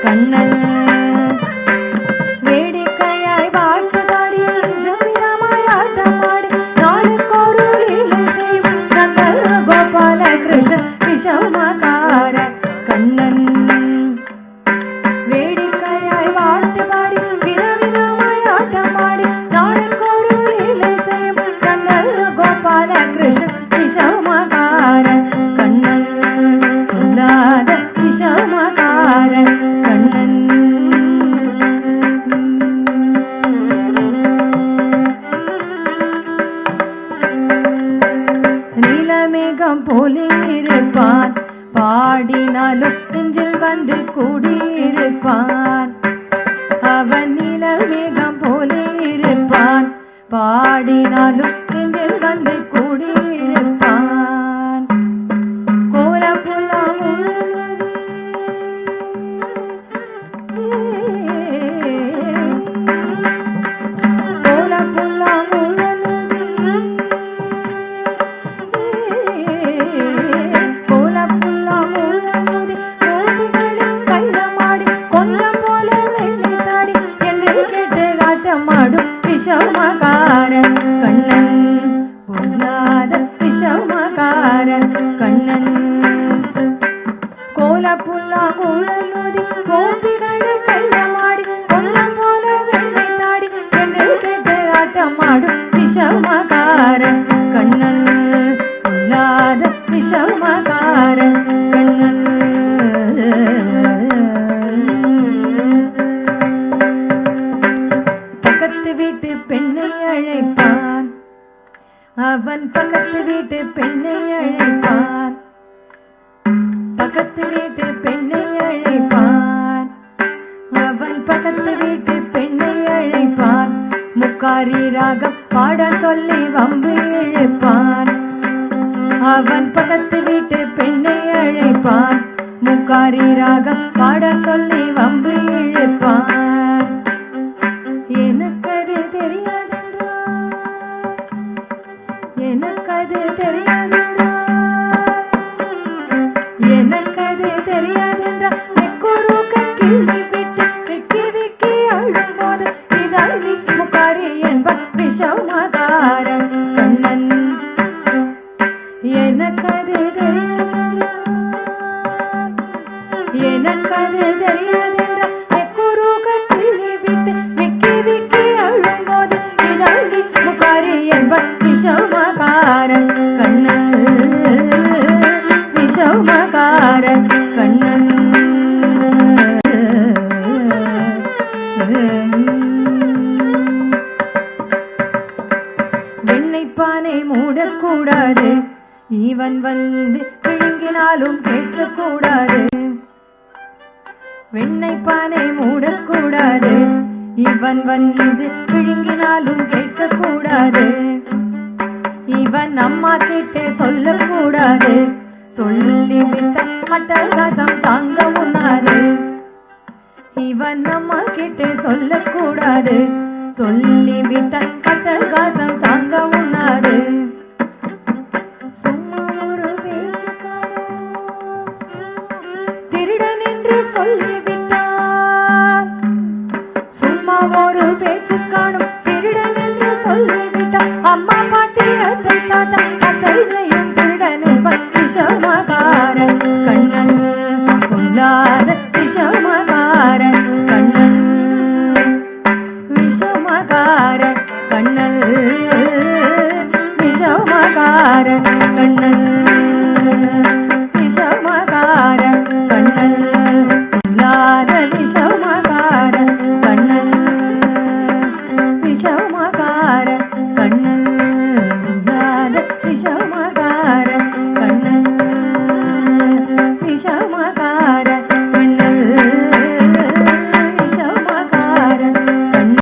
கண்ணன் வேடிக்கையாய் வாழ்த்து பாடி வீரமாய் ஆட்டமாடி நாளுக்கொரு லீலை செய்யும் கண்ணன் கோபால கிருஷ்ண விஷமகார கண்ணன் வேடிக்கையாய் வாழ்த்து பாடி வீரமாய் ஆட்டமாடி நாளுக்கொரு லீலை செய்யும் கண்ணன் கோபால கிருஷ்ண விஷமகார கண்ணன் சொல்லாத விஷமகார கண்ணன் நீலமேகம் போலே இருப்பான் பாடினாலும் நெஞ்சில் வந்து கூடியிருப்பான் அவன் நீலமேகம் போலே இருப்பான் பாடினாலும் நெஞ்சில் வந்து கூடியிருப்பான் கோலப்புலாம் விஷமகார கண்ணன் பொல்லாத விஷமகார கண்ணன் கோலப்புல்லா ஊழலூதி கோபிகளை கையமாடி கொல்லம் போல வெள்ளை தாடி என்று கேட்டு ஆட்டமாடும் விஷமகார கண்ணன் பொல்லாத விஷமகார கண்ணன் பக்கத்து வீட்டு பெண்ணை அழைப்பான் அவன் பக்கத்து வீட்டு பெண்ணை அழைப்பான் பக்கத்து வீட்டு பெண்ணை அழைப்பான் அவன் பக்கத்து வீட்டு பெண்ணை அழைப்பான் முக்காரி ராகம் பாட சொல்லி வம்பு இழுப்பான் அவன் பக்கத்து வீட்டு பெண்ணை அழைப்பான் முக்காரி ராகம் பாட சொல்லி வம்பு இழுப்பான் எனக்கது தெரியாதென்றா எனக்கது தெரியாதென்றா எனக்கது தெரியாதென்றா நெக்குருக்க கிள்ளி விட்டு விக்கி விக்கி அழும்போது இதழி முக்காரி என்ப விஷமகார கண்ணன் எனக்கது தெரியாதென்றா எனக்கது தெரியாதென்றா நெக்குருக்க கிள்ளி விட்டு விக்கி விக்கி அழும்போது இதழி முக்காரி என்ப விஷமகார கண்ணன் விஷமகார கண்ணன் வெண்ணைப்பானை மூடக்கூடாது இவன் வந்து விழுங்கினாலும் கேட்கக்கூடாது வெண்ணைப்பானை மூடக்கூடாது இவன் வந்து விழுங்கினாலும் கேட்கக்கூடாது இவன் அம்மா கிட்டே சொல்லக்கூடாது சொல்லிவிட்ட அட்டகாசம் தாங்க உண்ணாது இவன் அம்மா கிட்டே சொல்லக்கூடாது சொல்லிவிட்ட அட்டகாசம் தாங்க உண்ணாது சும்மா ஒரு திருடன் என்று சொல்லிவிட்டான் சும்மா ஒரு பேச்சு காணும் திருடன் என்று சொல்லிவிட்டான் அம்மா பாட்டி அத்தை தாத்தா அத்தையும் திருடனு விஷமகார கண்ணன் பொல்லாத விஷமகார கண்ணன் விஷமகார கண்ணன் விஷமகார கண்ணன்